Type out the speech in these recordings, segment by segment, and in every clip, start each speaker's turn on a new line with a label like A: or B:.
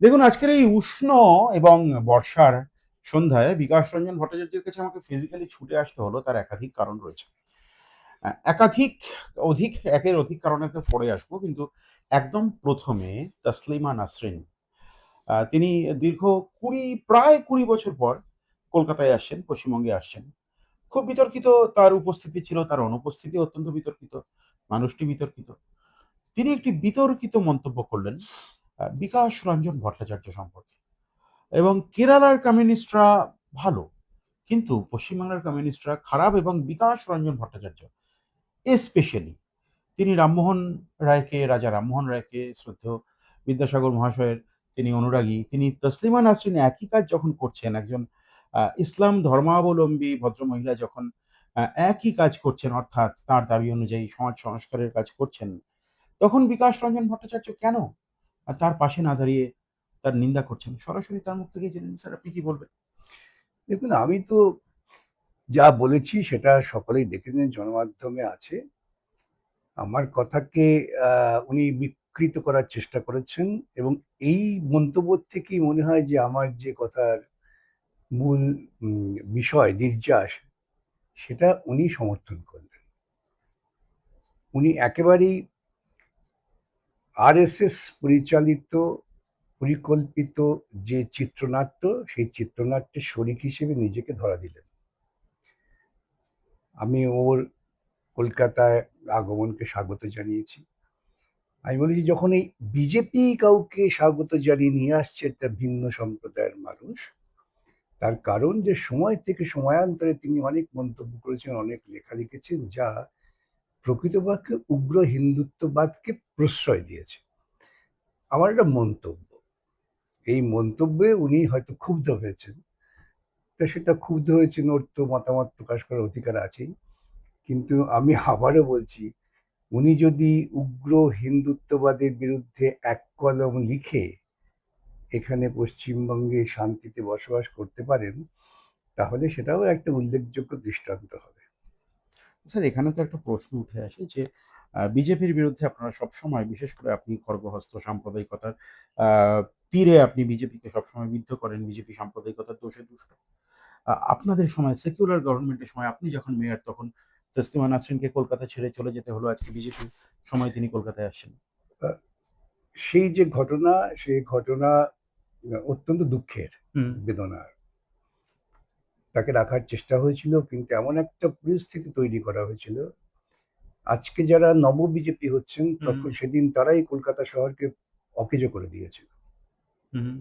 A: দেখুন, আজকের এই উষ্ণ এবং বর্ষার সন্ধ্যায় বিকাশ রঞ্জন ভট্টাচার্যের কাছে আমাকে ফিজিক্যালি ছুটে আসতে হলো। তার একাধিক কারণ রয়েছে। একাধিক একের অধিক কারণে তো পরে আসবো। কিন্তু একদম ১ম এ তসলিমা নাসরিন তিনি দীর্ঘ প্রায় ২০ বছর পর কলকাতায় আসছেন, পশ্চিমবঙ্গে আসছেন। খুব বিতর্কিত তার উপস্থিতি ছিল, তার অনুপস্থিতি অত্যন্ত বিতর্কিত। মানুষটি বিতর্কিত। তিনি একটি বিতর্কিত মন্তব্য করলেন বিকাশ রঞ্জন ভট্টাচার্য সম্পর্কে। এবং কেরালার কমিউনিস্টরা ভালো, কিন্তু পশ্চিমবাংলার কমিউনিস্টরা খারাপ। এবং বিকাশ রঞ্জন ভট্টাচার্য স্পেশালি তিনি রাজা রামমোহন রায়কে শ্রদ্ধেয়, বিদ্যাসাগর মহাশয়ের তিনি অনুরাগী। তিনি তসলিমা নাসরিন একই কাজ যখন করছেন, একজন ইসলাম ধর্মাবলম্বী ভদ্রমহিলা যখন একই কাজ করছেন, অর্থাৎ তার দাবি অনুযায়ী সমাজ সংস্কারের কাজ করছেন, তখন বিকাশ রঞ্জন ভট্টাচার্য কেন তার পাশে না দাঁড়িয়ে তার নিন্দা করছেন? সরাসরি তার মুখ থেকে জেনে নিন, স্যার আপনি কি বলবেন?
B: দেখুন, আমি তো যা বলেছি সেটা সকলেই দেখে নিন, জনমাধ্যমে আছে। আমার কথাকে উনি বিকৃত করার চেষ্টা করেছেন এবং এই মন্তব্য থেকেই মনে হয় যে আমার যে কথার মূল বিষয় নির্যাস সেটা উনি সমর্থন করলেন। উনি একেবারেই আরএসএস পরিচালিত পরিকল্পিত যে চিত্রনাট্য, সেই চিত্রনাট্যের শরিক হিসেবে নিজেকে ধরা দিলেন। আমি ওর কলকাতায় আগমনকে স্বাগত জানিয়েছি। আমি বলেছি, যখন এই বিজেপি কাউকে স্বাগত জানিয়ে নিয়ে আসছে একটা ভিন্ন সম্প্রদায়ের মানুষ, তার কারণ যে সময় থেকে সময়ান্তরে তিনি অনেক মন্তব্য করেছেন, অনেক লেখা লিখেছেন, যা প্রকৃতপক্ষে উগ্র হিন্দুত্ববাদকে প্রশ্রয় দিয়েছে। আমার একটা মন্তব্য, এই মন্তব্যে উনি হয়তো ক্ষুব্ধ হয়েছেন। তা সেটা ক্ষুব্ধ হয়েছেন, ওর তো মতামত প্রকাশ করার অধিকার আছেই। কিন্তু আমি আবারও বলছি, উনি যদি উগ্র হিন্দুত্ববাদের বিরুদ্ধে এক কলম লিখে এখানে পশ্চিমবঙ্গে শান্তিতে বসবাস করতে পারেন, তাহলে সেটাও একটা উল্লেখযোগ্য দৃষ্টান্ত হবে।
A: স্যার, এখানে তো একটা প্রশ্ন উঠে আসে যে বিজেপির বিরুদ্ধে আপনারা সবসময়, বিশেষ করে আপনি খড়গহস্ত সাম্প্রদায়িকতার তীরে আপনি বিজেপিকে সবসময় বিদ্ধ করেন, বিজেপি সাম্প্রদায়িকতার দোষে দুষ্ট। আপনাদের সময় সেকুলার গভর্নমেন্টের সময় আপনি যখন মেয়র, তখন তসলিমা নাসরিনকে কলকাতা ছেড়ে চলে যেতে হলো। আজকে বিজেপির সময় তিনি কলকাতায় আসছেন।
B: আহ, সেই যে ঘটনা, সেই ঘটনা অত্যন্ত দুঃখের,
A: হুম,
B: বেদনার। তাকে রাখার চেষ্টা হয়েছিল, কিন্তু এমন একটা পরিস্থিতি তৈরি করা হয়েছিল, আজকে যারা নব বিজেপি হচ্ছেন
A: হুম,
B: তখন সেদিন তারাই কলকাতা শহরকে অকেজো করে দিয়েছিল।
A: হুম,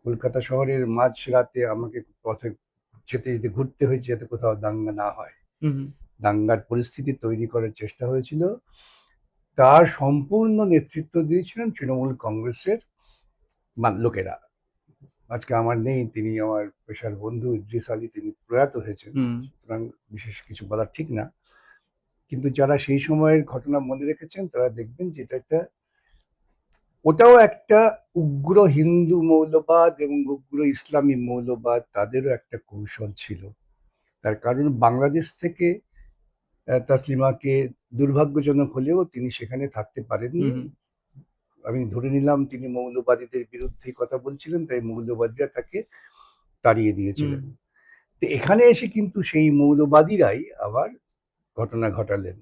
B: কলকাতা শহরের মাঝরাতে আমাকে পথে যেতে যেতে ঘুরতে হয়েছে যাতে কোথাও দাঙ্গা না হয়।
A: হুম,
B: দাঙ্গার পরিস্থিতি তৈরি করার চেষ্টা হয়েছিল। তার সম্পূর্ণ নেতৃত্ব দিয়েছিলেন তৃণমূল কংগ্রেসের লোকেরা। আজকে আমার নেই, তিনি আমার পেশার বন্ধু ইদ্রিস আলী, তিনি প্রয়াত হয়েছেন,
A: হুম,
B: সুতরাং বিশেষ কিছু বলার ঠিক না। কিন্তু যারা সেই সময়ের ঘটনা মনে রেখেছেন তারা দেখবেন যে এটা একটা, ওটাও একটা উগ্র হিন্দু মৌলবাদ এবং উগ্র ইসলামী মৌলবাদ, তাদেরও একটা কৌশল ছিল। তার কারণ বাংলাদেশ থেকে তাসলিমাকে, দুর্ভাগ্যজনক হলেও তিনি সেখানে থাকতে
A: হুম,
B: পারেননি।
A: হুম,
B: আমি ধরে নিলাম তিনি মৌলবাদীদের বিরুদ্ধে কথা বলছিলেন, তাই মৌলবাদীরা তাকে তাড়িয়ে
A: হুম।
B: দিয়েছিলেন। তো এখানে এসে কিন্তু সেই মৌলবাদীরাই আবার ঘটনা ঘটালেন।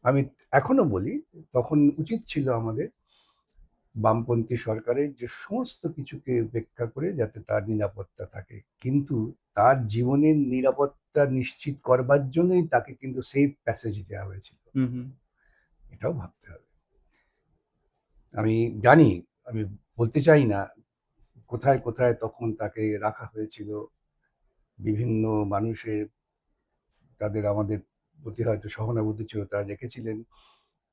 B: আমি এখনো বলি, তখন উচিত ছিল আমাদের বামপন্থী সরকারের যে সমস্ত কিছুকে উপেক্ষা করে যাতে তার নিরাপত্তা থাকে, কিন্তু তার জীবনের নিরাপত্তা নিশ্চিত করবার জন্যই তাকে কিন্তু সেফ প্যাসেজ দেওয়া হয়েছিল।
A: হুম, হুম।
B: এটাও ভাবতে হবে। আমি জানি, আমি বলতে চাই না কোথায় কোথায় তখন তাকে রাখা হয়েছিল। বিভিন্ন মানুষের, তাদের আমাদের প্রতি হয়তো সহানুভূতি ছিল, তারা রেখেছিলেন।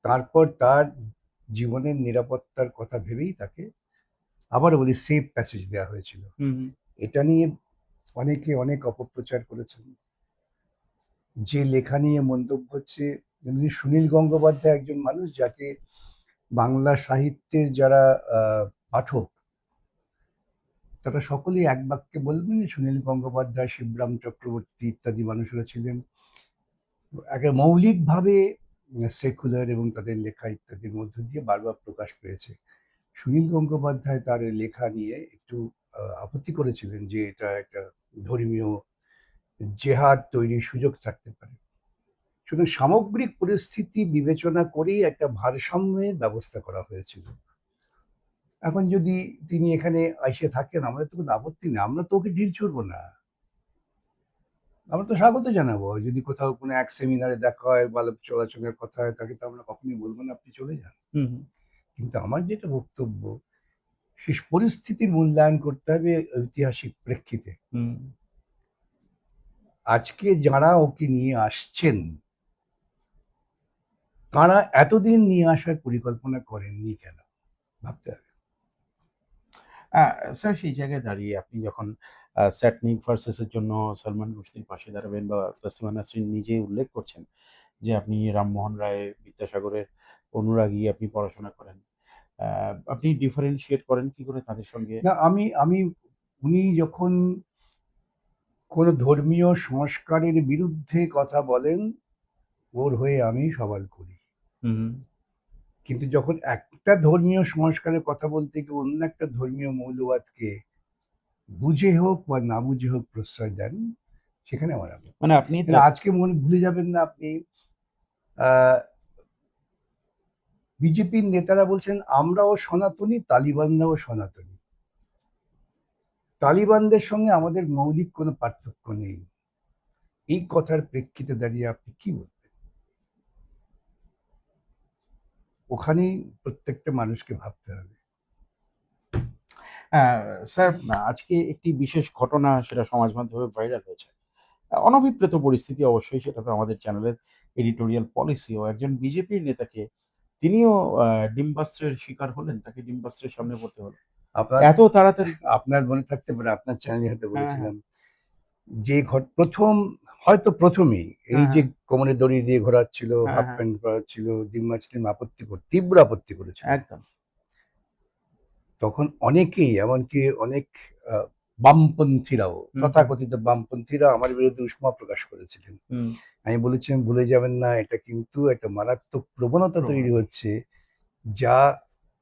B: তারপর তার জীবনের নিরাপত্তার কথা ভেবেই তাকে, আবারও বলি, সেফ প্যাসেজ দেওয়া হয়েছিল।
A: হুম, হুম,
B: এটা নিয়ে অনেকে অনেক অপপ্রচার করেছেন। যে লেখা নিয়ে মন্তব্য হচ্ছে, সুনীল গঙ্গোপাধ্যায় একজন মানুষ যাকে বাংলা সাহিত্যের যারা পাঠক, তারা সকলেই এক বাক্যে বলবেন যে সুনীল গঙ্গোপাধ্যায়, শিবরাম চক্রবর্তী ইত্যাদি মানুষেরা ছিলেন একে মৌলিকভাবে সেকুলার, এবং তাদের লেখা ইত্যাদির মধ্য দিয়ে বারবার প্রকাশ পেয়েছে। সুনীল গঙ্গোপাধ্যায় তার লেখা নিয়ে একটু আপত্তি করেছিলেন যে এটা একটা ধর্মীয় জেহাদ তৈরির সুযোগ থাকতে পারে। শুধু সামগ্রিক পরিস্থিতি বিবেচনা করেই একটা ভারসাম্যের ব্যবস্থা করা হয়েছিল। এখন যদি তিনি এখানে এসে থাকেন, আমাদের তো কোনো আপত্তি নেই, আমরা তো ওকে ঢিল ছুড়বো না, আমরা তো স্বাগত জানাবো। যদি কোথাও কোনো এক সেমিনারে দেখা হয় বা চলাচলের কথা হয়, তাকে তো আমরা কখনোই বলবো না আপনি চলে যান।
A: হুম,
B: কিন্তু আমার যেটা বক্তব্য, শেষ পরিস্থিতির মূল্যায়ন করতে হবে ঐতিহাসিক প্রেক্ষিতে।
A: হুম।
B: আজকে যারা ওকে নিয়ে আসছেন, তারা এতদিন নিয়ে আসার পরিকল্পনা করেননি কেন, ভাবতে হবে।
A: স্যার সেই জায়গায় দাঁড়িয়ে আপনি যখন স্যাটনিক ভার্সেসের জন্য সালমান রুশদির পাশে দাঁড়াবেন বা তাসলিমা নাসরিন নিজেই উল্লেখ করছেন যে আপনি রামমোহন রায়, বিদ্যাসাগরের অনুরাগী, আপনি পড়াশোনা করেন। আপনি ডিফারেনশিয়েট করেন কি করে তাদের সঙ্গে?
B: না, আমি আমি উনি যখন কোনো ধর্মীয় সংস্কারের বিরুদ্ধে কথা বলেন, ওর হয়ে আমি সওয়াল করি।
A: হুম,
B: কিন্তু যখন একটা ধর্মীয় সংস্কারের কথা বলতে গিয়ে অন্য একটা ধর্মীয় মৌলবাদকে বুঝে হোক বা না বুঝে হোক প্রশ্রয় দেন, সেখানে আমার আপত্তি।
A: মানে আপনি
B: কিন্তু আজকে মনে ভুলে যাবেন না আপনি, বিজেপির নেতারা বলছেন আমরাও সনাতনী, তালিবানরাও সনাতনী। তালিবানদের সঙ্গে আমাদের মৌলিক কোনো পার্থক্য নেই। এই কথার প্রেক্ষিতে দাঁড়িয়ে আপনি কি বলবেন? ওখানেই প্রত্যেকটা মানুষকে ভাবতে হবে।
A: স্যার আজকে একটি বিশেষ ঘটনা সেটা সমাজ মাধ্যমে ভাইরাল হয়েছে। অনভিপ্রেত পরিস্থিতি অবশ্যই, সেটা তো আমাদের চ্যানেলের এডিটোরিয়াল পলিসিও। একজন বিজেপির নেতাকে তিনিও ডিম্বাস্ত্রের শিকার হলেন, তাকে ডিম্বাস্ত্রের সামনে পড়তে হলো।
B: আপনার
A: এত তাড়াতাড়ি।
B: আপনার মনে থাকতে পারে, আপনার চ্যানেলে হয়তো
A: হ্যাঁ, হ্যাঁ,
B: বলেছিলাম যে প্রথম, হয়তো প্রথমেই এই
A: হ্যাঁ,
B: যে
A: হ্যাঁ,
B: কোমরে দড়ি দিয়ে ঘোরাচ্ছিল,
A: হ্যাঁ,
B: হাফ
A: হ্যাঁ,
B: প্যান্ট পরাচ্ছিল, ডিম্বা ছিলেন, তীব্র আপত্তি করেছিলেন।
A: একদম।
B: তখন অনেকেই, এমনকি অনেক বামপন্থীরাও,
A: হুম, হুম,
B: তথাকথিত বামপন্থীরা আমার বিরুদ্ধে উষ্মা প্রকাশ করেছিলেন।
A: হুম,
B: আমি বলেছিলাম ভুলে যাবেন না, এটা কিন্তু একটা মারাত্মক প্রবণতা তৈরি
A: প্রবণতা।
B: হচ্ছে, যা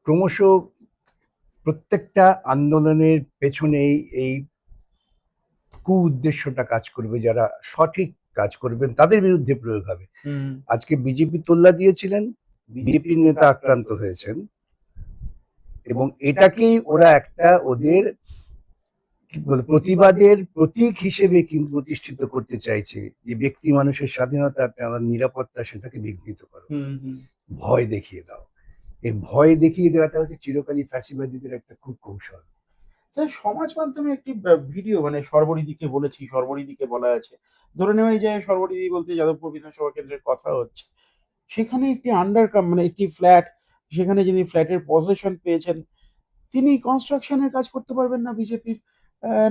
B: ক্রমশ প্রত্যেকটা আন্দোলনের পেছনেই এই উদ্দেশ্যটা কাজ করবে, যারা সঠিক কাজ করবেন তাদের বিরুদ্ধে প্রয়োগ হবে।
A: হুম,
B: আজকে বিজেপি তোল্লা দিয়েছিলেন, বিজেপির নেতা আক্রান্ত হয়েছেন, এবং এটাকেই ওরা একটা ওদের কি বলে প্রতিবাদের প্রতীক হিসেবে কিন্তু প্রতিষ্ঠিত করতে চাইছে, যে ব্যক্তি মানুষের স্বাধীনতা, তার নিরাপত্তা, সেটাকে বিঘ্নিত করো,
A: হুম, হুম।
B: ভয় দেখিয়ে দাও। এই ভয় দেখিয়ে দেওয়াটা হচ্ছে চিরকালই ফ্যাসিবাদীদের একটা খুব কৌশল।
A: স্যার সমাজ মাধ্যমে একটি ভিডিও মানে সর্বরীদিকে বলেছি, সর্বরীদিকে বলা আছে। ধরে নেওয়া যায় সর্বরীদি বলতে যাদবপুর বিধানসভা কেন্দ্রের কথা হচ্ছে। সেখানে একটি মানে একটি ফ্ল্যাট, সেখানে যিনি ফ্ল্যাটের পসেশন পেয়েছেন, তিনি কনস্ট্রাকশন এর কাজ করতে পারবেন না বিজেপির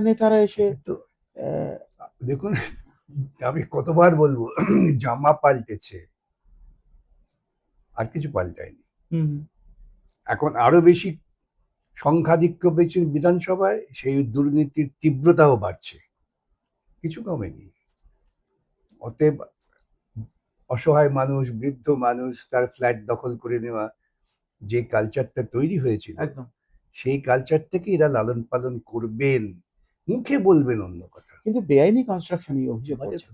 A: নেতারা এসে।
B: তো
A: অ্যা
B: দেখুন, আমি কতবার বলবো, জামা পাল্টেছে, আর কিছু পাল্টায়নি।
A: হুম,
B: এখন আরো বেশি সংখ্যাধিক্য পেয়েছে বিধানসভায়, সেই দুর্নীতির তীব্রতাও বাড়ছে, কিছু কমেনি। অতএব অসহায় মানুষ, বৃদ্ধ মানুষ, তার ফ্ল্যাট দখল করে নেওয়া, যে কালচারটা তৈরি হয়েছিল,
A: একদম।
B: সেই কালচারটাকে এরা লালন পালন করবেন, মুখে বলবেন অন্য কথা।
A: কিন্তু বেআইনি কনস্ট্রাকশন এই অভিযোগ
B: আরে,
A: করছেন।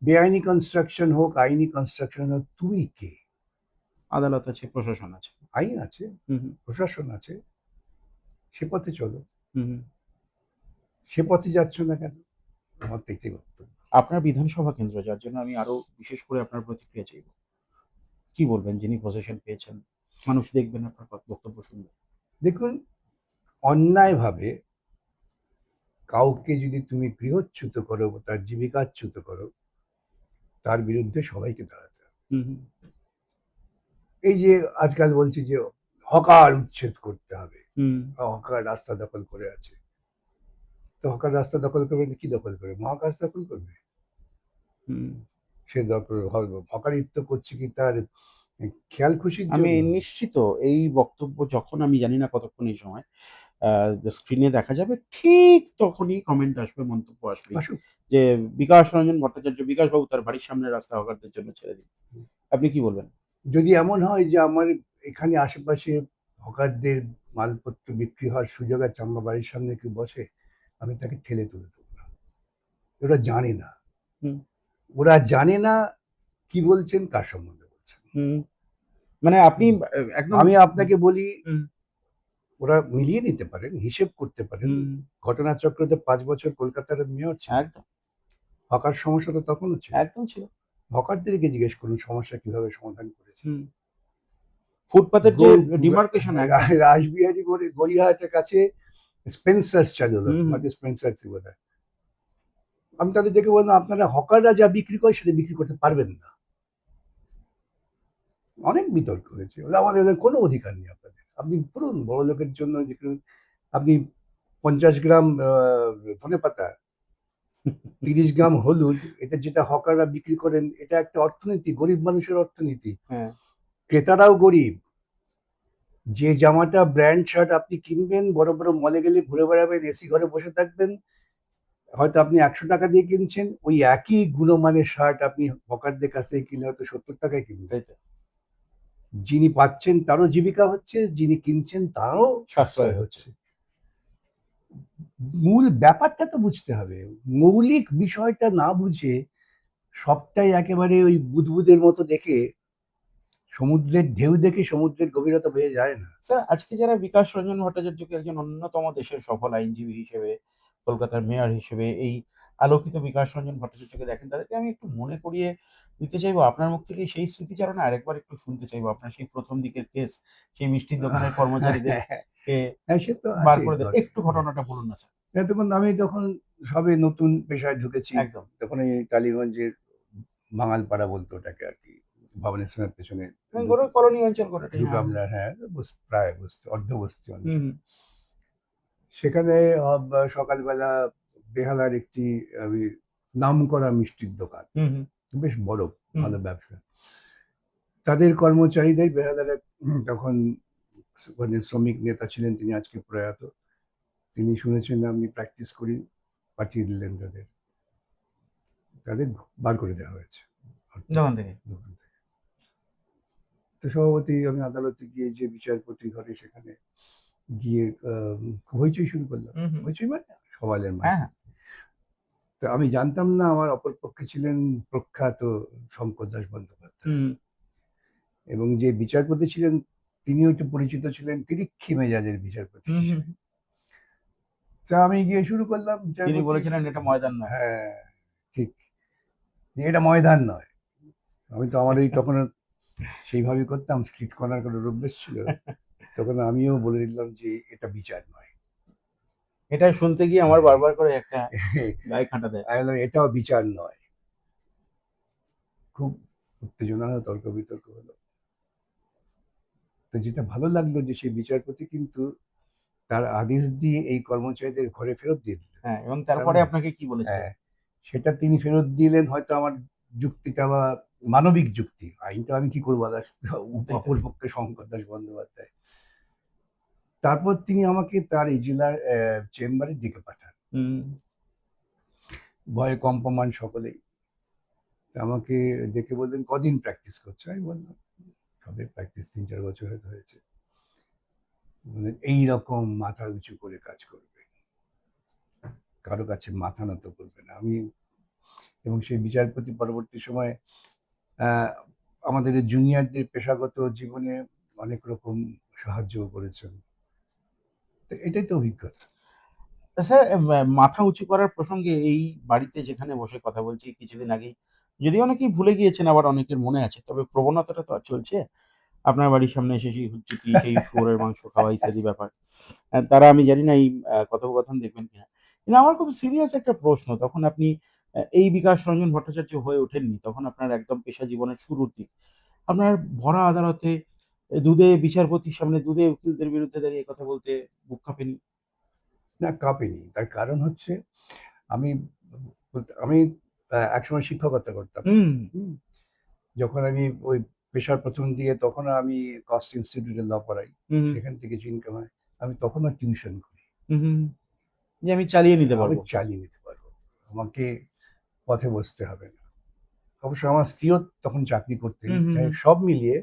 B: বেআইনি কনস্ট্রাকশন হোক, আইনি কনস্ট্রাকশন হোক, তুমি কে?
A: আদালত আছে, প্রশাসন আছে।
B: আইন আছে,
A: হুম, হুম,
B: প্রশাসন আছে, সে পথে চলো।
A: হুম, হুম।
B: সে পথে যাচ্ছ না কেন? আমার তো এটাই বক্তব্য।
A: আপনার বিধানসভা কেন্দ্র, যার জন্য আমি আরো বিশেষ করে আপনার প্রতিক্রিয়া চাইব। কি বলবেন যিনি পসেশন পেয়েছেন? মানুষ দেখবেন, আপনার বক্তব্য শুনবেন।
B: দেখুন, অন্যায়ভাবে কাউকে যদি তুমি গৃহচ্যুত করো, তার জীবিকাচ্যুত করো, তার বিরুদ্ধে সবাইকে দাঁড়াতে হবে।
A: হুম, হুম,
B: এই যে আজকাল বলছি যে হকার উচ্ছেদ করতে হবে,
A: হুম,
B: হকার রাস্তা দখল করে আছে, তো হকার রাস্তা দখল করবে না, কি দখল করবে? মহাকাশ দখল করবে।
A: হুম।
B: সে দখল হকারিত্ব করছে কি তার খেয়াল খুশির
A: আমি
B: জন্য?
A: নিশ্চিত এই বক্তব্য যখন, আমি জানি না কতক্ষণ এই সময় স্ক্রিনে দেখা যাবে, ঠিক তখনই কমেন্ট আসবে, মন্তব্য আসবেই
B: আসুক।
A: যে বিকাশ রঞ্জন ভট্টাচার্য, বিকাশবাবু তার বাড়ির সামনের রাস্তা হকারদের জন্য ছেড়ে দিন। আপনি কি বলবেন?
B: যদি এমন হয় যে আমার এখানে আশেপাশে হকারদের মালপত্র বিক্রি হওয়ার সুযোগ আছে, আমার বাড়ির সামনে কেউ বসে, আমি তাকে ঠেলে তুলে দেবো না। ওরা জানে না,
A: হুম,
B: ওরা জানে না কি বলছেন, কার সম্বন্ধে বলছেন।
A: হুম। মানে আপনি
B: হুম।
A: একদম
B: আমি আপনাকে বলি,
A: হুম,
B: ওরা মিলিয়ে নিতে পারেন, হিসেব করতে পারেন।
A: হুম,
B: ঘটনাচক্রতে 5 বছর কলকাতার মেয়র ছিলেন,
A: একদম,
B: হকার সমস্যা তো তখনও ছিল।
A: একদম ছিল।
B: হকারদেরকে জিজ্ঞেস করুন সমস্যা কিভাবে সমাধান করেছে।
A: হুম। ফুটপাতের যে
B: গো-
A: ডিমার্কেশন একদম।
B: রাসবিহারী গড়িয়াহাটের কাছে স্পেন্সার্স চালু হলো,
A: হুম, হুম।
B: হয়তো স্পেন্সার্স বোধ হয়। আমি তাদের দেখে বললাম, আপনারা হকাররা যা বিক্রি করে সেটা বিক্রি করতে পারবেন না। অনেক বিতর্ক হয়েছে, বলে আমাদের কোনো অধিকার নেই আপনাদের, আপনি বলুন বড় লোকের জন্য আপনি 50 গ্রাম ধনেপাতা, 30 গ্রাম হলুদ, এটা যেটা হকাররা বিক্রি করেন, এটা একটা অর্থনীতি, গরিব মানুষের অর্থনীতি।
A: হ্যাঁ,
B: ক্রেতারাও গরিব। যে জামাটা ব্র্যান্ড শার্ট আপনি কিনবেন, বড় বড় মলে গেলে ঘুরে বেড়াবেন, এসি ঘরে বসে থাকবেন, হয়তো আপনি 100 টাকা দিয়ে কিনছেন, ওই একই গুণমানের শার্ট আপনি হকারদের কাছ থেকে কিনে হয়তো 70 টাকায় কিনবেন।
A: তাই তো।
B: যিনি পাচ্ছেন তারও জীবিকা হচ্ছে, যিনি কিনছেন তারও
A: সাশ্রয়
B: সাশ্রয়
A: হচ্ছে।
B: হচ্ছে। মূল ব্যাপারটা তো বুঝতে হবে। মৌলিক বিষয়টা না বুঝে সবটাই একেবারে ওই বুদবুদের মতো দেখে, সমুদ্রের ঢেউ দেখে সমুদ্রের গভীরতা বোঝা যায় না।
A: স্যার আজকে যারা বিকাশ রঞ্জন ভট্টাচার্যকে একজন অন্যতম দেশের সফল আইনজীবী হিসেবে, কলকাতার মেয়র হিসেবে এই আলোকিত বিকাশ রঞ্জন ভট্টাচার্যকে দেখেন, তাদেরকে আমি একটু মনে করিয়ে দিতে চাইবো আপনার মুখ থেকে সেই স্মৃতিচারণা আরেকবার একটু শুনতে চাইবো। আপনার সেই প্রথম দিকের কেস, সেই মিষ্টির দোকানের কর্মচারীদেরকে
B: হ্যাঁ, সে তো
A: বার
B: আছেই
A: করে দেন।
B: ঘটে।
A: একটু ঘটনাটা বলুন না স্যার।
B: তখন আমি তখন সবে নতুন পেশায় ঢুকেছি।
A: একদম।
B: তখন এই টালিগঞ্জের বাঙালপাড়া বলতো ওটাকে আর কি, ভবানীপুরের পেছনে
A: গোটা কলোনি অঞ্চল গোটাটাই। হ্যাঁ, হ্যাঁ।
B: দুগামলা, হ্যাঁ, প্রায় বস্তি, অর্ধ বস্তি
A: হুম,
B: অঞ্চল।
A: হুম,
B: সেখানে সকালবেলা বেহালার একটি আমি নামকরা মিষ্টির দোকান,
A: হুম, হুম,
B: বেশ বড়,
A: হুম,
B: ভালো ব্যবসা। তাদের কর্মচারীদের বেহালার তখন মানে শ্রমিক নেতা ছিলেন, তিনি আজকে প্রয়াত। তিনি শুনেছেন আমি প্র্যাকটিস করি, পাঠিয়ে দিলেন তাদের, তাদের বার করে দেওয়া হয়েছে
A: দোকান থেকে।
B: দোকান থেকে। তো স্বভাবতই আমি আদালতে গিয়ে, যে বিচারপতি ঘরে, সেখানে গিয়ে হইচই শুরু করলাম।
A: হুম, হুম।
B: হইচই মানে সওয়ালের
A: হ্যাঁ,
B: মাঝে।
A: হ্যাঁ।
B: তো আমি জানতাম না আমার অপর পক্ষে ছিলেন প্রখ্যাত শঙ্কর দাস বন্দ্যোপাধ্যায়,
A: হুম,
B: এবং যে বিচারপতি ছিলেন তিনিও একটু পরিচিত ছিলেন, তিরিক্ষি মেজাজের বিচারপতি
A: হুম, হুম,
B: হিসেবে।
A: হুম।
B: তা আমি গিয়ে শুরু করলাম,
A: তিনি
B: বিচারপতি।
A: বলেছিলেন এটা ময়দান নয়।
B: হ্যাঁ, ঠিক, এটা ময়দান নয়। আমি তো আমার ওই তখন সেইভাবে করতাম, স্লিট করার কোনো অভ্যেস ছিল। তখন আমিও বলে দিলাম যে এটা বিচার নয়।
A: এটা শুনতে গিয়ে আমার বারবার করে একটা গায়ে কাঁটা দেয়।
B: আমি বললাম এটাও বিচার নয়। খুব উত্তেজনা হলো, তর্ক বিতর্ক হলো। তো যেটা ভালো লাগলো যে সেই বিচারপতি কিন্তু তার আদেশ দিয়ে এই কর্মচারীদের ঘরে ফেরত দিয়ে দিলেন।
A: হ্যাঁ, এবং
B: তার
A: তারপরে
B: মানে,
A: আপনাকে কি বলেছিলেন?
B: হ্যাঁ, সেটা তিনি ফেরত দিলেন হয়তো আমার যুক্তিটা বা মানবিক যুক্তি। আইনটা আমি কি করবো দাস,
A: তাই তো।
B: অপর পক্ষে শঙ্কর দাস বন্দ্যোপাধ্যায়। তারপর তিনি আমাকে তার এই জেলার চেম্বারে ডেকে পাঠান,
A: হুম,
B: ভয়ে কম্পমান সকলেই। তা আমাকে ডেকে বললেন কদিন প্র্যাকটিস করছো, আমি বললাম সবে প্র্যাকটিস 3-4 বছর হয়তো হয়েছে। বললেন এইরকম মাথা উঁচু করে কাজ করবে, কারো কাছে মাথা নত করবে না। আমি, এবং সেই বিচারপতি পরবর্তী সময়ে আহ, আমাদের জুনিয়রদের পেশাগত জীবনে অনেক রকম সাহায্য করেছেন। তো এটাই তো অভিজ্ঞতা।
A: তা স্যার মাথা উঁচু করার প্রসঙ্গে এই বাড়িতে যেখানে বসে কথা বলছি কিছুদিন আগেই, যদিও অনেকেই ভুলে গিয়েছেন আবার অনেকের মনে আছে। তবে প্রবণতাটা তো আর চলছে। আপনার বাড়ির সামনে এসে সেই হুজ্জুতি, সেই শুয়োরের মাংস খাওয়া ইত্যাদি ব্যাপার। তারা আমি জানি না এই কথোপকথন দেখবেন কিনা। কিন্তু আমার খুব সিরিয়াস একটা প্রশ্ন, তখন আপনি এই বিকাশ রঞ্জন ভট্টাচার্য হয়ে ওঠেননি। তখন আপনার একদম পেশা জীবনের শুরুর দিক। আপনার ভরা আদালতে দুঁদে বিচারপতির সামনে দুঁদে উকিলদের বিরুদ্ধে দাঁড়িয়ে কথা বলতে বুক কাঁপেনি?
B: না, কাঁপেনি। তার কারণ হচ্ছে আমি আমি একসময় শিক্ষকতা করতাম।
A: হুম,
B: হুম? যখন আমি ওই পেশার প্রথম দিকে, তখন আমি কস্ট ইনস্টিটিউটে ল পড়াই,
A: হুম,
B: সেখান থেকে যে ইনকাম হয়, আমি তখনও টিউশন করি।
A: হুম, হুম, যে আমি চালিয়ে নিতে
B: আমি
A: পারবো।
B: চালিয়ে নিতে পারবো, আমাকে পথে বসতে হবে না। অবশ্য আমার স্ত্রীও তখন চাকরি করতেন।
A: হুম, হুম,
B: যাই
A: হুম।
B: হোক, সব মিলিয়ে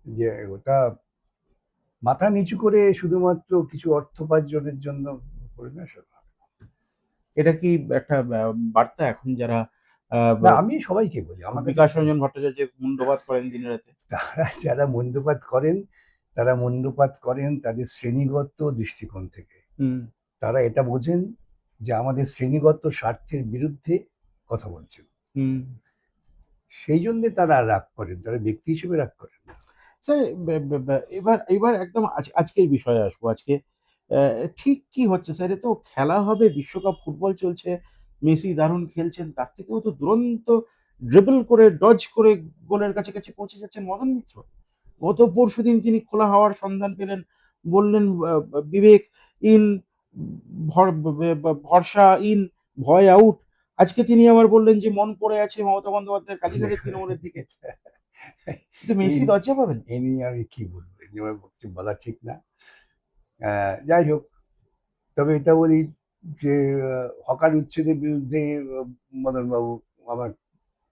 B: যে ওটা মাথা নিচু করে শুধুমাত্র কিছু অর্থ উপার্জনের জন্য করে না সেটা হবে না।
A: এটা কি একটা বার্তা এখন যারা
B: না, আমি সবাইকে বলি, আমার কাছে
A: বিকাশ রঞ্জন ভট্টাচার্যের মুন্ডপাত করেন দিনে রাতে?
B: তারা যারা মুণ্ডুপাত করেন, তারা মুণ্ডুপাত করেন তাদের শ্রেণীগত দৃষ্টিকোণ থেকে।
A: হুম,
B: তারা এটা বোঝেন যে আমাদের শ্রেণীগত স্বার্থের বিরুদ্ধে কথা বলছেন।
A: হুম।
B: সেই জন্যে তারা রাগ করেন, তারা ব্যক্তি হিসেবে রাগ করেন না।
A: স্যার, এবার এবার একদম আজকের বিষয়ে আসবো। আজকে ঠিক কি হচ্ছে স্যার? এ তো খেলা হবে, বিশ্বকাপ ফুটবল চলছে, মেসি দারুণ খেলছেন। তার থেকেও তো দুরন্ত ড্রিবল করে, ডজ করে গোলের কাছাকাছি পৌঁছে যাচ্ছেন মদন মিত্র। গত পরশুদিন তিনি খোলা হাওয়ার সন্ধান পেলেন। বললেন বিবেক ইন, ভরসা ইন, ভয় আউট। আজকে তিনি আবার বললেন যে মন পড়ে আছে মমতা বন্দ্যোপাধ্যায়ের কালীঘাটের তৃণমূলের দিকে। কিন্তু
B: এই
A: মেসি লজ্জা পাবেন।
B: এ নিয়ে আমি কি বলবো? এ নিয়ে আমার কিছু বলা ঠিক না। যাই হোক, তবে এটা বলি যে হকার উচ্ছেদের বিরুদ্ধে মদনবাবু আমার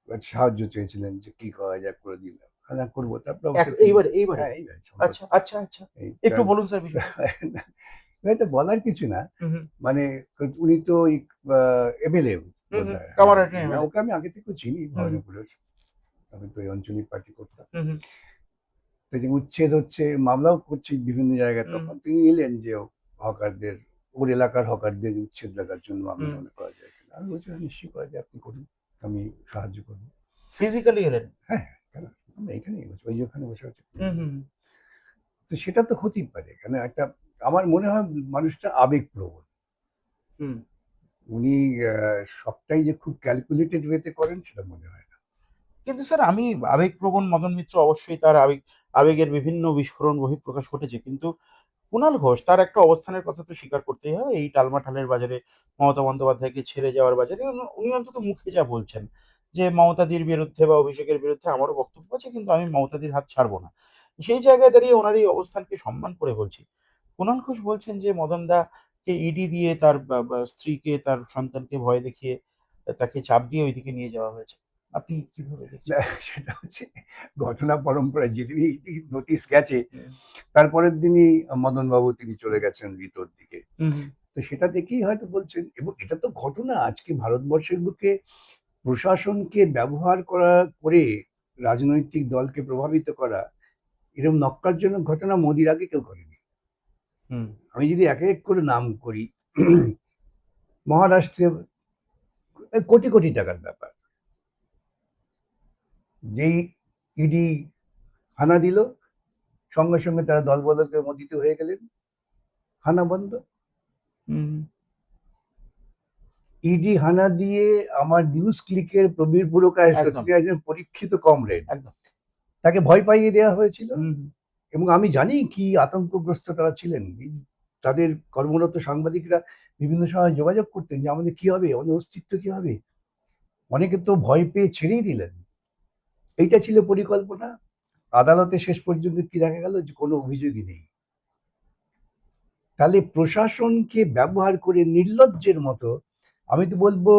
B: কাছে সাহায্য চেয়েছিলেন যে কি করা যায় করে দিলাম। করবো। তারপর অবশ্য তিনি
A: এইবারে?
B: হ্যাঁ, এইবার
A: আচ্ছা,
B: সম্প্রতি
A: আচ্ছা, আচ্ছা।
B: এইটা
A: একটু বলুন স্যার বিষয়টা।
B: এটা বলার কিছু না।
A: হুম, হুম।
B: মানে উনি তো এমএলএ
A: হুম, হুম।
B: বোধহয়। হ্যাঁ,
A: কামারহাটি এমএলএ।
B: ওকে আমি আগে থেকেও চিনি
A: হুম, হুম।
B: ভবানীপুরের। আমি তো এই অঞ্চলেই পার্টি করতাম।
A: হুম, হুম।
B: তো যে উচ্ছেদ হচ্ছে, মামলাও করছি বিভিন্ন জায়গায়,
A: হুম,
B: তখন তিনি এলেন যে হকারদের, ওর এলাকার হকারদের উচ্ছেদ দেখার জন্য মামলা
A: হুম।
B: টামলা করা যায় কিনা। আমি বলছিলাম নিশ্চয়ই করা যায়, আপনি করুন, আমি সাহায্য করবো।
A: ফিজিক্যালি এলেন।
B: হ্যাঁ, হ্যাঁ, কেন? আমরা এখানেই বসে, ওই যে ওখানে বসে আছি।
A: হুম, হুম,
B: তো সেটা তো হতেই পারে। কেন একটা, আমার মনে হয় মানুষটা আবেগপ্রবণ।
A: হুম।
B: উনি সবটাই যে খুব ক্যালকুলেটেড ওয়েতে করেন সেটা মনে হয় না।
A: কিন্তু স্যার আমি আবেগপ্রবণ মদন মিত্র অবশ্যই তার আবেগের বিভিন্ন বিস্ফোরণ বহিঃপ্রকাশ ঘটেছে। কিন্তু কুণাল ঘোষ তার একটা অবস্থানের কথা তো স্বীকার করতেই হয়। এই টালমাটালের বাজারে, মমতা বন্দ্যোপাধ্যায়কে ছেড়ে যাওয়ার বাজারে উনি অন্তত মুখে যা বলছেন যে মমতাদির বিরুদ্ধে বা অভিষেকের বিরুদ্ধে আমারও বক্তব্য আছে, কিন্তু আমি মমতাদির হাত ছাড়বো না। সেই জায়গায় দাঁড়িয়ে ওনার এই অবস্থানকে সম্মান করে বলছি। কুণাল ঘোষ বলছেন যে মদন দাকে ইডি দিয়ে তার স্ত্রীকে, তার সন্তানকে ভয় দেখিয়ে তাকে চাপ দিয়ে ওইদিকে নিয়ে যাওয়া হয়েছে। আপনি কিভাবে
B: না,
A: দেখছেন?
B: সেটা হচ্ছে ঘটনা পরম্পরায় যেদিনই নোটিশ গেছে
A: হুম,
B: তারপরের দিনই মদনবাবু তিনি চলে গেছেন ভিতর দিকে।
A: হুম, হুম,
B: তো সেটা দেখেই হয়তো বলছেন, এবং এটা তো ঘটনা আজকে ভারতবর্ষের বুকে প্রশাসনকে ব্যবহার করে রাজনৈতিক দলকে প্রভাবিত করা, এরকম ন্যক্কারজনক ঘটনা মোদির আগে কেউ করেনি।
A: হুম,
B: আমি যদি এক এক করে নাম করি, মহারাষ্ট্রে কোটি কোটি টাকার ব্যাপার, যেই ইডি হানা দিল, সঙ্গে সঙ্গে তারা দলবদলকে মোদিতে হয়ে গেলেন, হানা বন্ধ।
A: হুম,
B: ইডি হানা দিয়ে আমার নিউজ ক্লিকের প্রবীর পুরকায়স্থ,
A: একদম,
B: তিনি একজন পরীক্ষিত কমরেড,
A: একদম।
B: তাকে ভয় পাইয়ে দেওয়া হয়েছিল।
A: হুম,
B: এবং আমি জানি কি আতঙ্কগ্রস্ত তারা ছিলেন। তাদের কর্মরত সাংবাদিকরা বিভিন্ন সময় যোগাযোগ করতেন যে আমাদের কি হবে, আমাদের অস্তিত্ব কি হবে। অনেকে তো ভয় পেয়ে ছেড়েই দিলেন। এইটা ছিল পরিকল্পনা। আদালতে শেষ পর্যন্ত কি দেখা গেল যে কোনো অভিযোগই নেই। তাহলে প্রশাসনকে ব্যবহার করে নির্লজ্জের মতো, আমি তো বলবো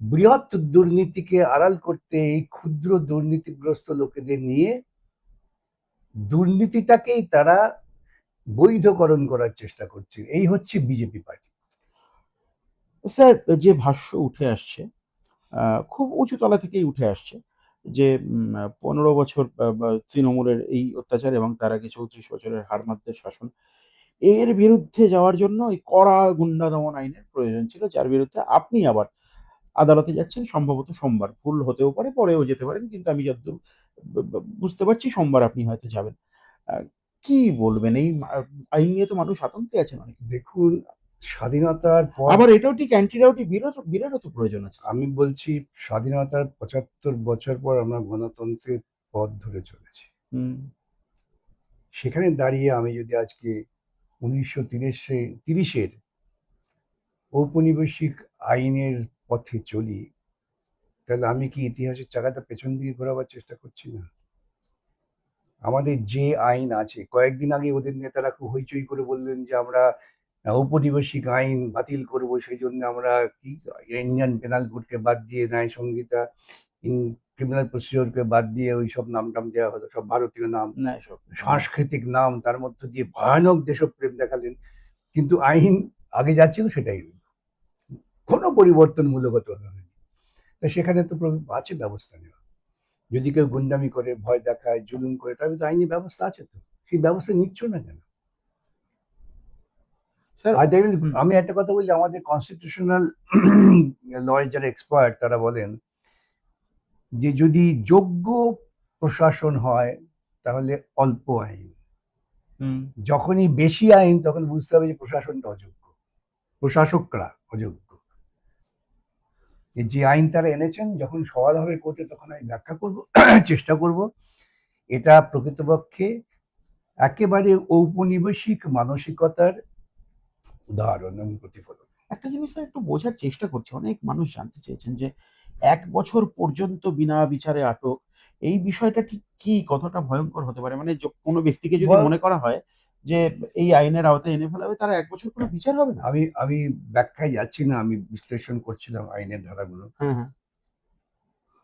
B: বৃহৎ দুর্নীতিকে আড়াল করতে এই ক্ষুদ্র দুর্নীতিগ্রস্ত লোকেদের নিয়ে দুর্নীতিটাকেই তারা বৈধকরণ করার চেষ্টা করছে। এই হচ্ছে বিজেপি পার্টি।
A: স্যার, যে ভাষ্য উঠে আসছে খুব উঁচু তলা থেকেই উঠে আসছে যে ১৫ বছর তৃণমূলের এই অত্যাচার এবং তার আগে ৩৪ বছরের হারমাতদের শাসন, এর বিরুদ্ধে যাওয়ার জন্য এই কড়া গুন্ডা দমন আইনের প্রয়োজন ছিল, যার বিরুদ্ধে আপনি আবার আদালতে যাচ্ছেন সম্ভবত সোমবার। ভুল হতেও পারে, পরেও যেতে পারেন। কিন্তু আমি যতদূর বুঝতে পারছি সোমবার আপনি হয়তো যাবেন। আ কি বলবেন? এই আইন নিয়ে তো মানুষ আতঙ্কে আছেন অনেকে।
B: দেখুন, স্বাধীনতার পর,
A: আবার এটাও ঠিক অ্যান্টিডাউটি বিলেরও তো প্রয়োজন আছে স্যার।
B: আমি বলছি স্বাধীনতার ৭৫ বছর পর আমরা গণতন্ত্রের পথ ধরে চলেছি।
A: হুম,
B: সেখানে দাঁড়িয়ে আমি যদি আজকে ১৯৩০-এর ঔপনিবেশিক আইনের পথে চলি, তাহলে আমি কি ইতিহাসের চাকাটা পেছন দিকে ঘোরাবার চেষ্টা করছি না? আমাদের যে আইন আছে, কয়েকদিন আগে ওদের নেতারা খুব হইচই করে বললেন যে আমরা ঔপনিবেশিক আইন বাতিল করব, সেই জন্য আমরা কি ইন্ডিয়ান পেনাল কোডকে বাদ দিয়ে ন্যায় সংহিতা ক্রিমিনাল প্রসিডিওরকে বাদ দিয়ে ওই সব নাম টাম দেওয়া হলো, সব ভারতীয় নাম,
A: না এসব
B: সাংস্কৃতিক নাম, তার মধ্যে দিয়ে ভয়ানক দেশপ্রেম দেখালেন, কিন্তু আইন আগে যা ছিল সেটাই রইল। কোনো পরিবর্তন মূলগত হয়নি। তা সেখানে তো আছে ব্যবস্থা নেওয়া। যদি কেউ গুন্ডামি করে, ভয় দেখায়, জুলুম করে, তবে তো আইনি ব্যবস্থা আছে তো। সেই ব্যবস্থা নিচ্ছ না কেন?
A: স্যার।
B: আর দেখবেন,
A: হুম,
B: আমি একটা কথা বলি, আমাদের কনস্টিটিউশনাল লয়ের যারা এক্সপার্ট তারা বলেন যে যদি যোগ্য প্রশাসন হয় তাহলে অল্প আইন,
A: হুম,
B: যখনই বেশি আইন তখন বুঝতে হবে যে প্রশাসনটা অযোগ্য, প্রশাসকরা অযোগ্য। যে আইন তারা এনেছেন যখন সওয়াল হবে কোর্টে তখন আমি ব্যাখ্যা করব, চেষ্টা করব এটা প্রকৃতপক্ষে একেবারে ঔপনিবেশিক মানসিকতার উদাহরণ এবং প্রতিফলন।
A: একটা জিনিস স্যার একটু বোঝার চেষ্টা করছি। অনেক মানুষ জানতে চেয়েছেন যে ১ বছর পর্যন্ত বিনা বিচারে আটক, এই বিষয়টা ঠিক কি কতটা ভয়ঙ্কর হতে পারে? মানে কোনো ব্যক্তিকে যদি মনে করা হয় যে এই আইনের আওতায় এনে ফেলা হবে, তার ১ বছর কোনো বিচার হবে না?
B: আমি আমি ব্যাখ্যায় যাচ্ছি না, আমি বিশ্লেষণ করছিলাম আইনের ধারাগুলো।
A: হ্যাঁ, হ্যাঁ।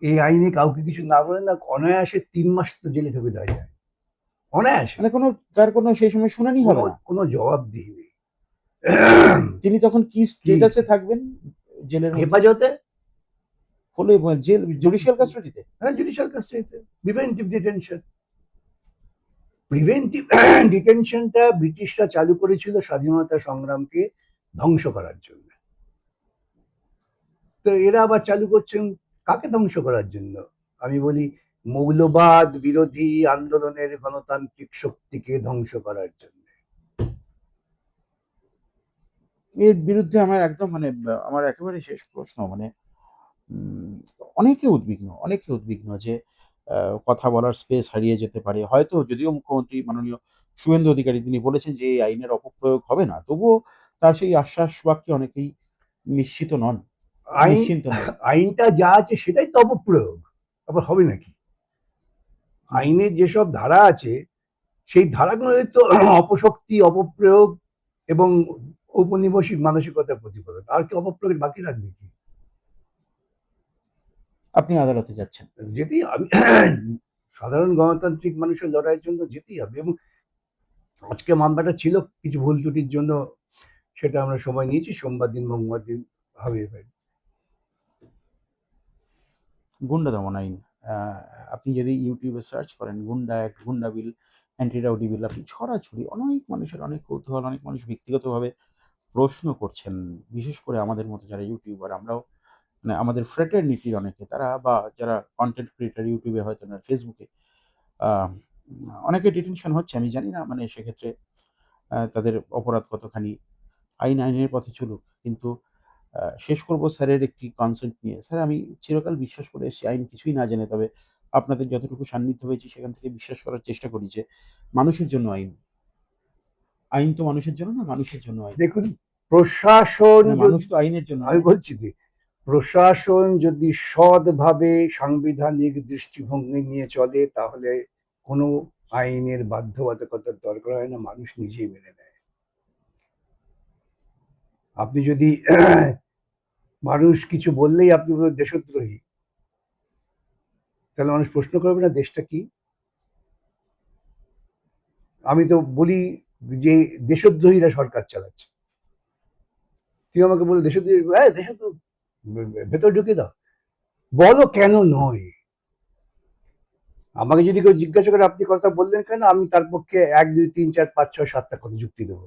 B: এই আইনে কাউকে কিছু না বলে না, অনায়াসে ৩ মাস তো জেলে ঢুকে দেওয়া যায়, অনায়াসে।
A: মানে তার কোনো সেই সময় শুনানি
B: কোনো
A: হবে না?
B: কোনো জবাবদিহি নেই।
A: তিনি তখন কি
B: কি
A: স্ট্যাটাসে থাকবেন জেলের মধ্যে?
B: হেফাজতে,
A: হলে জেল জুডিশিয়াল কাস্টডিতে?
B: হ্যাঁ, জুডিশিয়াল কাস্টডিতে, প্রিভেন্টিভ ডিটেনশন। প্রিভেন্টিভ ডিটেনশনটা ব্রিটিশরা চালু করেছিল স্বাধীনতা সংগ্রামকে ধ্বংস করার জন্য। তো এরা আবার চালু করছেন কাকে ধ্বংস করার জন্য? আমি বলি মৌলবাদ বিরোধী আন্দোলনের গণতান্ত্রিক শক্তিকে ধ্বংস করার জন্য।
A: এর বিরুদ্ধে আমার একদম মানে আমার একেবারে শেষ প্রশ্ন মানে উম অনেকে উদ্বিগ্ন যে কথা বলার স্পেস হারিয়ে যেতে পারে। হয়তো যদিও মুখ্যমন্ত্রী মাননীয় শুভেন্দু অধিকারী তিনি বলেছেন যে এই আইনের অপপ্রয়োগ হবে না। তবুও তার সেই আশ্বাস বাক্যে অনেকেই নিশ্চিত নন,
B: আইন
A: নিশ্চিন্ত নন।
B: আইনটা যা আছে সেটাই তো অপপ্রয়োগ, আবার হবে নাকি?
A: হুম।
B: আইনের যেসব ধারা আছে সেই ধারাগুলোই তো অপশক্তি, অপপ্রয়োগ এবং ঔপনিবেশিক মানসিকতার প্রতিফলন। আর কি অপপ্রয়োগের বাকি রাখবে কি?
A: আপনি আদালতে যাচ্ছেন।
B: যেতেই আমি সাধারণ গণতান্ত্রিক মানুষের লড়াইয়ের জন্য যেতেই হবে। এবং আজকে মামলাটা ছিল কিছু ভুল ত্রুটির জন্য, সেটা আমরা সময় নিয়েছি, সোমবার দিন মঙ্গলবার দিন হবে এবার।
A: গুন্ডা দমন আইন। আ আপনি যদি YouTube এ সার্চ করেন গুন্ডা অ্যাক্ট, গুন্ডা বিল, অ্যান্টি রাউডি বিল, আপনি ছড়াছড়ি অনেক মানুষের অনেক কৌতূহল, অনেক মানুষ ব্যক্তিগতভাবে প্রশ্ন করছেন। বিশেষ করে আমাদের মতো যারা ইউটিউবার আমরাও মানে আমাদের ফ্রেটার্নিটির অনেকে তারা বা যারা কনটেন্ট ক্রিয়েটর ইউটিউবে হয়তো না ফেসবুকে আ অনেকে ডিটেনশন হচ্ছে আমি জানি না মানে সেক্ষেত্রে তাদের অপরাধ কতখানি। আইনের পথে চলুক। কিন্তু শেষ করব স্যারের একটি কনসেপ্ট নিয়ে। স্যার আমি চিরকাল বিশ্বাস করে এসেছি আইন কিছুই না জেনে তবে আপনাদের যতটুকু সান্নিধ্য হয়েছি সেখান থেকে বিশ্বাস করার চেষ্টা করি যে মানুষের জন্য আইন। আইন তো মানুষের জন্য না, মানুষের জন্য আইন।
B: দেখুন, প্রশাসন
A: মানে মানুষ
B: যদি,
A: তো আইনের জন্য
B: আমি
A: নয়।
B: বলছি যে প্রশাসন যদি সৎভাবে সাংবিধানিক দৃষ্টিভঙ্গি নিয়ে চলে তাহলে কোনো আইনের বাধ্যবাধকতার দরকার হয় না, মানুষ নিজেই মেনে নেয়। আপনি যদি মানুষ কিছু বললেই আপনি বলবেন দেশদ্রোহী, তাহলে মানুষ প্রশ্ন করবে না দেশটা কি? আমি তো বলি যে দেশদ্রোহীরা সরকার চালাচ্ছে, তুই আমাকে বলে দেশদ্রোহী, হ্যাঁ দেশদ্রোহ, ভেতর ঢুকে দাও, বলো কেন নয়। আমাকে যদি কেউ জিজ্ঞাসা করে আপনি কথা বললেন কেন, আমি তার পক্ষে ১, ২, ৩, ৪, ৫, ৬, ৭টা কথা যুক্তি দেবো।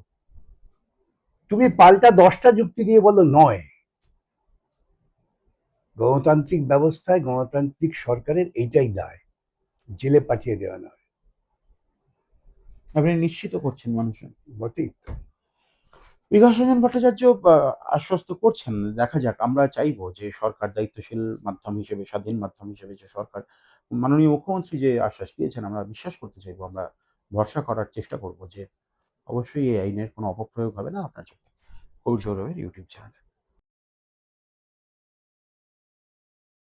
B: তুমি পাল্টা ১০টা যুক্তি দিয়ে বলো নয়। গণতান্ত্রিক ব্যবস্থায় গণতান্ত্রিক সরকারের এইটাই দায়, জেলে পাঠিয়ে দেওয়া নয়।
A: আপনি নিশ্চিত করছেন মানুষজন।
B: বটেই।
A: বিকাশ রঞ্জন ভট্টাচার্য আশ্বস্ত করছেন। দেখা যাক। আমরা চাইবো যে সরকার দায়িত্বশীল মাধ্যম হিসেবে, স্বাধীন মাধ্যম হিসেবে যে সরকার মাননীয় মুখ্যমন্ত্রী যে আশ্বাস দিয়েছেন আমরা বিশ্বাস করতে চাইবো। আমরা ভরসা করার চেষ্টা করব যে অবশ্যই এই আইনের কোনো অপপ্রয়োগ হবে না। আপনার চোখে কৌর সৌরভের ইউটিউব চ্যানেলে।